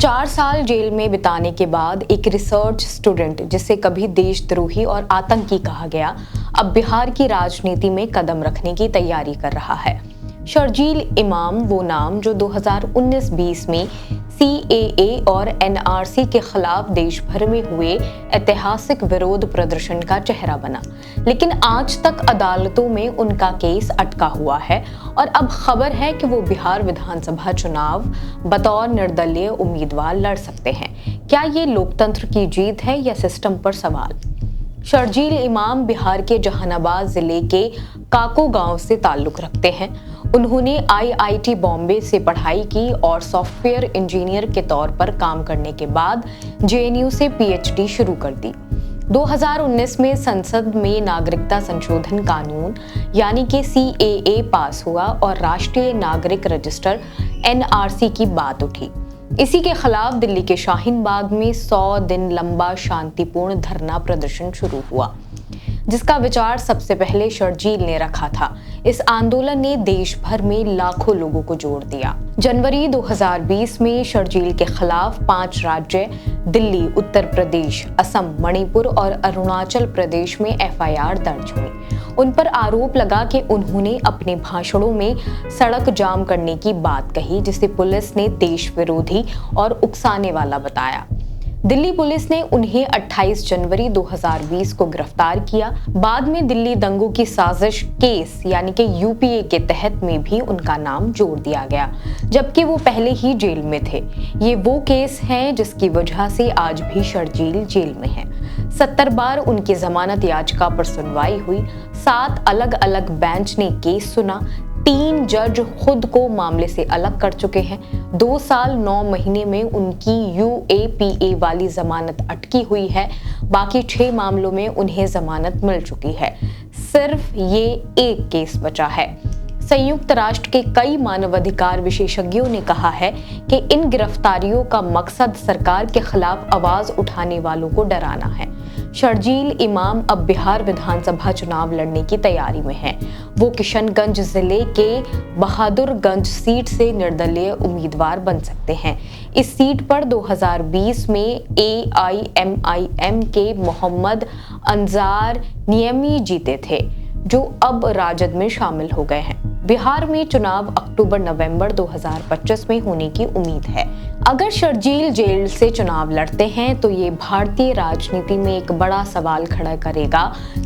4 साल जेल में बिताने के बाद एक रिसर्च स्टूडेंट, जिसे कभी देशद्रोही और आतंकी कहा गया, अब बिहार की राजनीति में कदम रखने की तैयारी कर रहा है। शर्जील इमाम वो नाम जो 2019-20 में CAA और NRC के खिलाफ देश भर में हुए ऐतिहासिक विरोध प्रदर्शन का चेहरा बना, लेकिन आज तक अदालतों में उनका केस अटका हुआ है और अब खबर है कि वो बिहार विधानसभा चुनाव बतौर निर्दलीय उम्मीदवार लड़ सकते हैं। क्या ये लोकतंत्र की जीत है या सिस्टम पर सवाल? शर्जील इमाम बिहार के जहानाबाद जिले के काको गांव से ताल्लुक रखते हैं। उन्होंने IIT बॉम्बे से पढ़ाई की और सॉफ्टवेयर इंजीनियर के तौर पर काम करने के बाद JNU से PhD शुरू कर दी। 2019 में संसद में नागरिकता संशोधन कानून यानी कि CAA पास हुआ और राष्ट्रीय नागरिक रजिस्टर NRC की बात उठी। इसी के खिलाफ दिल्ली के शाहीन बाग में 100 दिन लंबा शांतिपूर्ण धरना प्रदर्शन शुरू हुआ, जिसका विचार सबसे पहले शर्जील ने रखा था। इस आंदोलन ने देश भर में लाखों लोगों को जोड़ दिया। जनवरी 2020 में शर्जील के खिलाफ 5 राज्य दिल्ली, उत्तर प्रदेश, असम, मणिपुर और अरुणाचल प्रदेश में FIR दर्ज हुई। उन पर आरोप लगा कि उन्होंने अपने भाषणों में सड़क जाम करने की बात कही, जिसे पुलिस ने देश विरोधी और उकसाने वाला बताया। दिल्ली पुलिस ने उन्हें 28 जनवरी 2020 को गिरफ्तार किया। बाद में दिल्ली दंगों की साजिश केस यानी कि UPA के तहत में भी उनका नाम जोड़ दिया गया, जबकि वो पहले ही जेल में थे। ये वो केस हैं जिसकी वजह से आज भी शर्जील जेल में है। 70 बार उनकी जमानत याचिका पर सुनवाई हुई। 7 अलग अलग बेंच ने केस सुना। 3 जज खुद को मामले से अलग कर चुके हैं। 2 साल 9 महीने में उनकी UAPA वाली जमानत अटकी हुई है। बाकी 6 मामलों में उन्हें जमानत मिल चुकी है। सिर्फ ये एक केस बचा है। संयुक्त राष्ट्र के कई मानवाधिकार विशेषज्ञों ने कहा है कि इन गिरफ्तारियों का मकसद सरकार के खिलाफ आवाज उठाने वालों को डराना है। शर्जील इमाम अब बिहार विधानसभा चुनाव लड़ने की तैयारी में हैं। वो किशनगंज जिले के बहादुरगंज सीट से निर्दलीय उम्मीदवार बन सकते हैं। इस सीट पर 2020 में AIMIM के मोहम्मद अंजार नियमी जीते थे, जो अब राजद में शामिल हो गए हैं। बिहार में चुनाव अक्टूबर-नवंबर 2025 में होने की उम्मीद है। अगर शर्जील जेल से चुनाव लड़ते हैं तो ये भारतीय राजनीति में एक बड़ा सवाल खड़ा करेगा।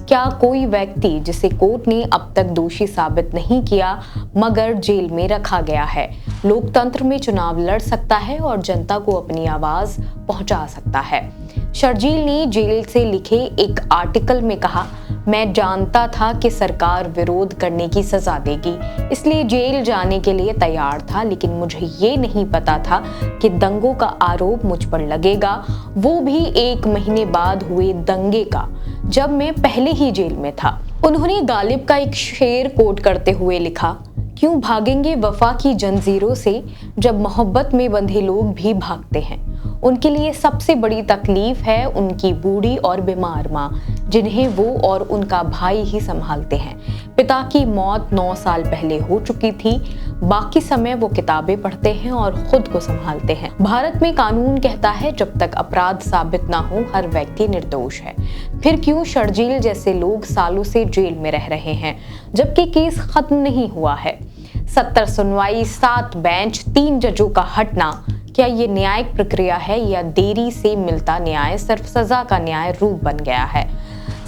क्या कोई व्यक्ति जिसे कोर्ट ने अब तक दोषी साबित नहीं किया मगर जेल में रखा गया है, लोकतंत्र में चुनाव लड़ सकता है और जनता को अपनी आवाज पहुंचा सकता है? शर्जील ने जेल से लिखे एक आर्टिकल में कहा, मैं जानता था कि सरकार विरोध करने की सजा देगी, इसलिए जेल जाने के लिए तैयार था, लेकिन मुझे ये नहीं पता था कि दंगों का आरोप मुझ पर लगेगा, वो भी 1 महीने बाद हुए दंगे का, जब मैं पहले ही जेल में था। उन्होंने गालिब का एक शेर कोट करते हुए लिखा, क्यों भागेंगे वफा की जंजीरों से जब मोहब्बत में बंधे लोग भी भागते हैं। उनके लिए सबसे बड़ी तकलीफ है उनकी बूढ़ी और बीमार माँ, जिन्हें वो और उनका भाई ही संभालते हैं। पिता की मौत 9 साल पहले हो चुकी थी। बाकी समय वो किताबें पढ़ते हैं और खुद को संभालते हैं। भारत में कानून कहता है जब तक अपराध साबित ना हो हर व्यक्ति निर्दोष है। फिर क्यों शर्जील जैसे लोग सालों से जेल में रह रहे हैं जबकि केस खत्म नहीं हुआ है? 70 सुनवाई, 7 बेंच, 3 जजों का हटना, क्या ये न्यायिक प्रक्रिया है या देरी से मिलता न्याय सिर्फ सजा का न्याय रूप बन गया है?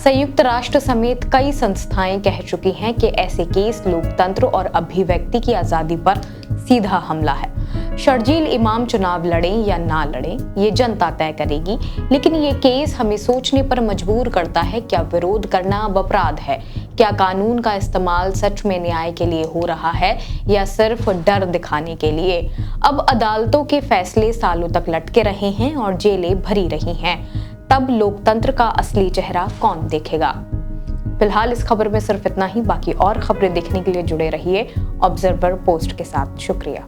संयुक्त राष्ट्र समेत कई संस्थाएं कह चुकी हैं कि ऐसे केस लोकतंत्र और अभिव्यक्ति की आजादी पर सीधा हमला है। शर्जील इमाम चुनाव लड़ें या ना लड़ें, ये जनता तय करेगी, लेकिन ये केस हमें सोचने पर मजबूर करता है। क्या विरोध करना अब अपराध है? क्या कानून का इस्तेमाल सच में न्याय के लिए हो रहा है या सिर्फ डर दिखाने के लिए? अब अदालतों के फैसले सालों तक लटके रहे हैं और जेलें भरी रही हैं। तब लोकतंत्र का असली चेहरा कौन देखेगा? फिलहाल इस खबर में सिर्फ इतना ही। बाकी और खबरें देखने के लिए जुड़े रहिए ऑब्जर्वर पोस्ट के साथ। शुक्रिया।